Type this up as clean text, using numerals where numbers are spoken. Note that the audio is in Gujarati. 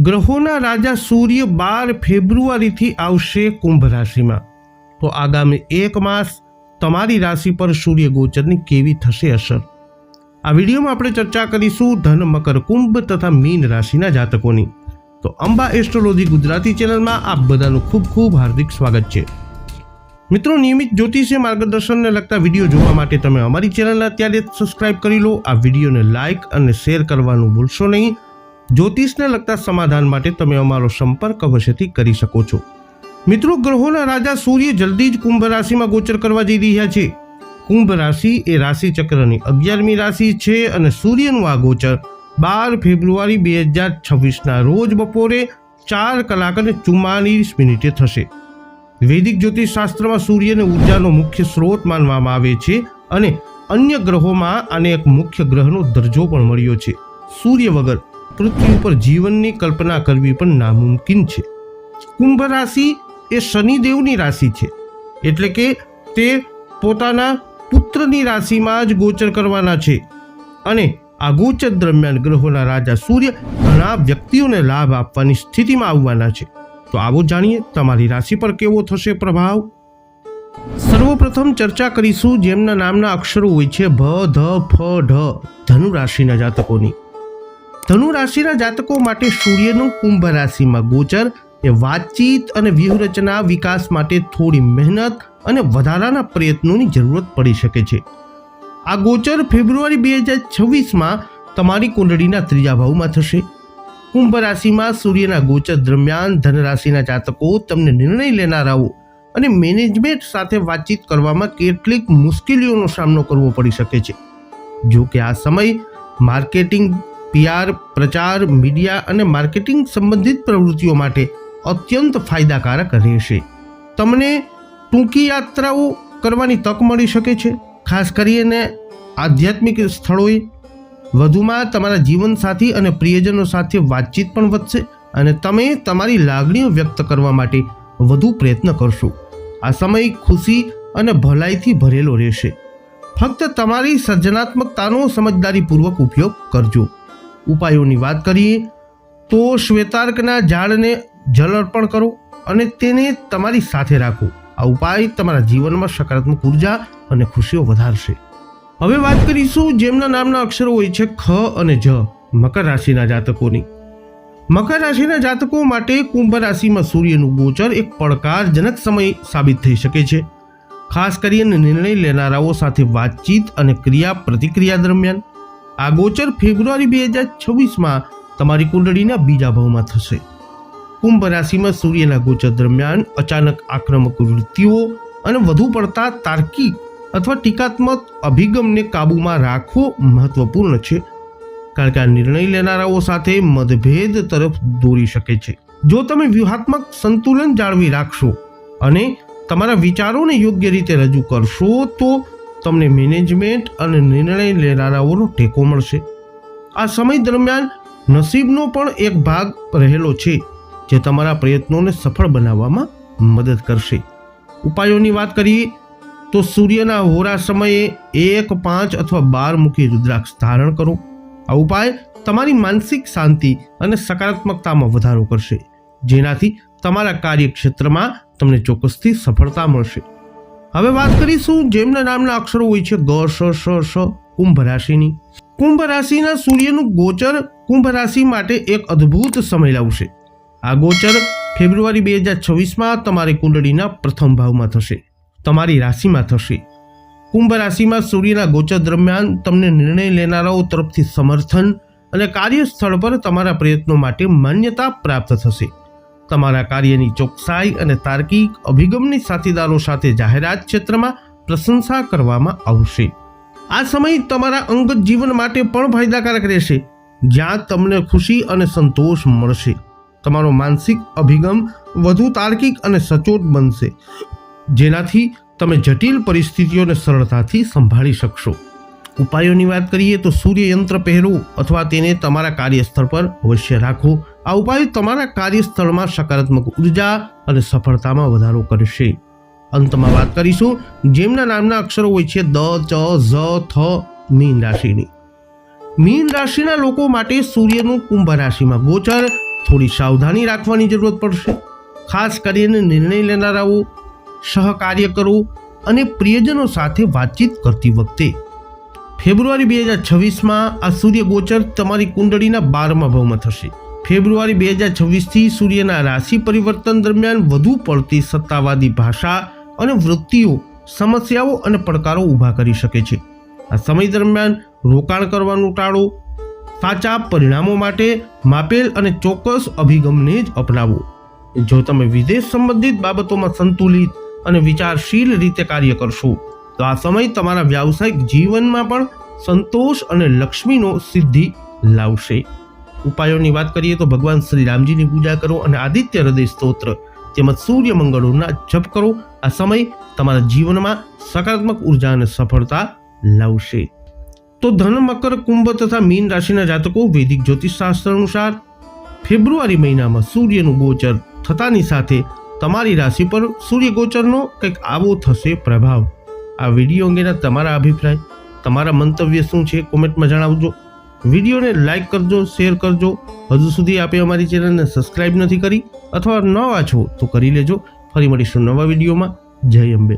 ગ્રહોના રાજા સૂર્ય 12 ફેબ્રુઆરીથી આવશે કુંભ રાશિમાં। તો આગામી 1 માસ તમારી રાશિ પર સૂર્ય ગોચરની કેવી થશે અસર, આ વિડીયોમાં આપણે ચર્ચા કરીશું ધન, મકર, કુંભ તથા મીન રાશિના જાતકોની। તો અંબા એસ્ટ્રોલોજી ગુજરાતી ચેનલમાં આપ બધાનું ખૂબ ખૂબ હાર્દિક સ્વાગત છે। મિત્રો, નિયમિત જ્યોતિષીય માર્ગદર્શનને લગતા વિડીયો જોવા માટે તમે અમારી ચેનલને અત્યારે સબસ્ક્રાઇબ કરી લો। આ વિડીયોને લાઇક અને શેર કરવાનું ભૂલશો નહીં। જ્યોતિષને લગતા સમાધાન માટે તમે અમારો સંપર્ક અવશ્યથી કરી શકો છો। મિત્રો, ગ્રહોના રાજા સૂર્ય જલ્દી જ કુંભ રાશિમાં ગોચર કરવા જઈ રહ્યા છે। કુંભ રાશિ એ રાશિ ચક્રની 11મી રાશિ છે અને સૂર્યનું આ ગોચર 12 ફેબ્રુઆરી 2026ના રોજ બપોરે 4:44 થશે। વૈદિક જ્યોતિષ શાસ્ત્રમાં સૂર્યને ઉર્જાનો મુખ્ય સ્ત્રોત માનવામાં આવે છે અને અન્ય ગ્રહોમાં આને એક મુખ્ય ગ્રહનો દરજ્જો પણ મળ્યો છે। સૂર્ય વગર પૃથ્વી ઉપર જીવનની કલ્પના કરવી પણ નામુમકિન છે। કુંભ રાશિ એ શનિદેવની રાશિ છે, એટલે કે તે પોતાના પુત્રની રાશિમાં જ ગોચર કરવાના છે અને આ ગોચર દરમિયાન ગ્રહોના રાજા સૂર્ય ઘણા વ્યક્તિઓને લાભ આપવાની સ્થિતિમાં આવવાના છે। તો આવો જાણીએ તમારી રાશિ પર કેવો થશે પ્રભાવ। સર્વપ્રથમ ચર્ચા કરીશું જેમના નામના અક્ષરો હોય છે ભ, ધ, ફ, ઢ, ધનુ રાશિના જાતકોની। ધનુ રાશિના જાતકો માટે સૂર્યનું કુંભ રાશિમાં ગોચર એ વાતચીત અને વ્યૂહરચના વિકાસ માટે થોડી મહેનત અને વધારાના પ્રયત્નોની જરૂરત પડી શકે છે। આ ગોચર ફેબ્રુઆરી 2026માં તમારી કુંડળીના 3જા ભાવમાં થશે। કુંભ રાશિમાં સૂર્યના ગોચર દરમિયાન ધન રાશિના જાતકો તમને નિર્ણય લેનારાઓ અને મેનેજમેન્ટ સાથે વાતચીત કરવામાં કેટલીક મુશ્કેલીઓનો સામનો કરવો પડી શકે છે। જો કે આ સમય માર્કેટિંગ, PR, પ્રચાર, મીડિયા અને માર્કેટિંગ સંબંધિત પ્રવૃત્તિઓ માટે અત્યંત ફાયદાકારક રહેશે। તમને ટૂંકી યાત્રાઓ કરવાની તક મળી શકે છે, ખાસ કરીને આધ્યાત્મિક સ્થળોએ। વધુમાં તમારા જીવનસાથી અને પ્રિયજનો સાથે વાતચીત પણ વધશે અને તમે તમારી લાગણીઓ વ્યક્ત કરવા માટે વધુ પ્રયત્ન કરશો। આ સમય ખુશી અને ભલાઈથી ભરેલો રહેશે। ફક્ત તમારી સર્જનાત્મકતાનો સમજદારીપૂર્વક ઉપયોગ કરજો। ઉપાયોની વાત કરીએ તો શ્વેતાર્કના ઝાડને જળ અર્પણ કરો અને તેને તમારી સાથે રાખો। આ ઉપાય તમારા જીવનમાં સકારાત્મક ઉર્જા અને ખુશીઓ વધારશે। હવે વાત કરીશું જેમના નામના અક્ષરો હોય છે ખ અને જ, મકર રાશિના જાતકોની। મકર રાશિના જાતકો માટે કુંભ રાશિમાં સૂર્યનું ગોચર એક પડકારજનક સમય સાબિત થઈ શકે છે, ખાસ કરીને નિર્ણય લેનારાઓ સાથે વાતચીત અને ક્રિયા પ્રતિક્રિયા દરમિયાન। આ ગોચર ફેબ્રુઆરી 2026માં તમારી કુંડળીના 2જા ભાવમાં થશે। કુંભ રાશિમાં સૂર્યના ગોચર દરમિયાન અચાનક આક્રમક વૃત્તિઓ અને વધુ પડતા તાર્કિક અથવા ટીકાત્મક અભિગમને કાબૂમાં રાખવો મહત્વપૂર્ણ છે, કારણ કે આ નિર્ણય લેનારાઓ સાથે મતભેદ તરફ દોરી શકે છે। જો તમે વ્યૂહાત્મક સંતુલન જાળવી રાખશો અને તમારા વિચારોને યોગ્ય રીતે રજૂ કરશો તો તમને મેનેજમેન્ટ અને નિર્ણય લેનારાઓનો ટેકો મળશે। આ સમય દરમિયાન નસીબનો પણ એક ભાગ રહેલો છે જે તમારા પ્રયત્નોને સફળ બનાવવામાં મદદ કરશે। ઉપાયોની વાત કરીએ તો સૂર્યના હોરા સમયે 1, 5 અથવા 12 મુખી રુદ્રાક્ષ ધારણ કરો। આ ઉપાય તમારી માનસિક શાંતિ અને સકારાત્મકતામાં વધારો કરશે, જેનાથી તમારા કાર્યક્ષેત્રમાં તમને ચોક્કસથી સફળતા મળશે। હવે વાત કરીશું જેમના નામના અક્ષરો હોય છે ગ, શ, શ, શ, કુંભ રાશિની। કુંભ રાશિના સૂર્યનું ગોચર કુંભ રાશિ માટે એક અદ્ભુત સમય લાવશે। આ ગોચર ફેબ્રુઆરી 2026માં તમારી કુંડળીના 1મ ભાવમાં થશે, તમારી રાશિમાં થશે। કુંભ રાશિમાં સૂર્યના ગોચર દરમિયાન તમને નિર્ણય લેનારાઓ તરફથી સમર્થન અને કાર્યસ્થળ પર તમારા પ્રયત્નો માટે માન્યતા પ્રાપ્ત થશે। તમારા કાર્યની ચોકસાઈ અને તાર્કિક અભિગમની સાથીદારો સાથે જાહેરાત ક્ષેત્રમાં પ્રશંસા કરવામાં આવશે। આ સમય તમારા અંગત જીવન માટે પણ ફાયદાકારક રહેશે, જ્યાં તમને ખુશી અને સંતોષ મળશે। તમારો માનસિક અભિગમ વધુ તાર્કિક અને સચોટ બનશે, જેનાથી તમે જટિલ પરિસ્થિતિઓને સરળતાથી સંભાળી શકશો। ઉપાયોની વાત કરીએ તો સૂર્યયંત્ર પહેરો અથવા તેને તમારા કાર્યસ્થળ પર અવશ્ય રાખો। આ ઉપાય તમારા કાર્યસ્થળમાં સકારાત્મક ઉર્જા અને સફળતામાં વધારો કરશે। અંતમાં વાત કરીશું જેમના નામના અક્ષરો હોય છે દ, ચ, ઝ, થ, મીન રાશિની। મીન રાશિના લોકો માટે સૂર્યનું કુંભ રાશિમાં ગોચર થોડી સાવધાની રાખવાની જરૂરત પડશે. ખાસ કરીને નિર્ણય લેનારાઓ, સહકાર્યકરો અને પ્રિયજનો સાથે વાતચીત કરતી વખતે. ફેબ્રુઆરી 2026માં આ સૂર્ય ગોચર તમારી કુંડળીના 12મા ભાવમાં થશે. ફેબ્રુઆરી 2026થી સૂર્યના રાશિ પરિવર્તન દરમિયાન વધુ પડતી સત્તાવાદી ભાષા અને વૃત્તિઓ સમસ્યાઓ અને પડકારો ઊભા કરી શકે છે. આ સમય દરમિયાન રોકાણ કરવાનું ટાળો. સાચા પરિણામો માટે માપેલ અને ચોક્કસ અભિગમને જ અપનાવો. જો તમે વિદેશ સંબંધિત બાબતોમાં સંતુલિત અને વિચારશીલ રીતે કાર્ય કરશો તો આ સમય તમારા વ્યાવસાયિક જીવનમાં પણ સંતોષ અને લક્ષ્મીનો સિદ્ધિ લાવશે. ઉપાયોની વાત કરીએ તો ભગવાન શ્રી રામજીની પૂજા કરો અને આદિત્ય હૃદય સ્તોત્ર તેમજ સૂર્ય મંગળોના જપ કરો. આ સમય તમારા જીવનમાં સકારાત્મક ઉર્જા અને સફળતા લાવશે. તો ધન, મકર, કુંભ તથા મીન રાશિના જાતકો વૈદિક જ્યોતિષશાસ્ત્ર અનુસાર ફેબ્રુઆરી મહિનામાં સૂર્યનું ગોચર થતાની સાથે તમારી રાશિ પર સૂર્ય ગોચરનો કંઈક આવો થશે પ્રભાવ. આ વિડીયો અંગેના તમારા અભિપ્રાય, તમારા મંતવ્ય શું છે કોમેન્ટમાં જણાવજો. વિડીયોને લાઇક કરજો, શેર કરજો. હજુ સુધી આપે અમારી ચેનલને સબસ્ક્રાઇબ નથી કરી અથવા નવા છો તો કરી લેજો. ફરી મળીશું નવા વિડીયોમાં. જય અંબે.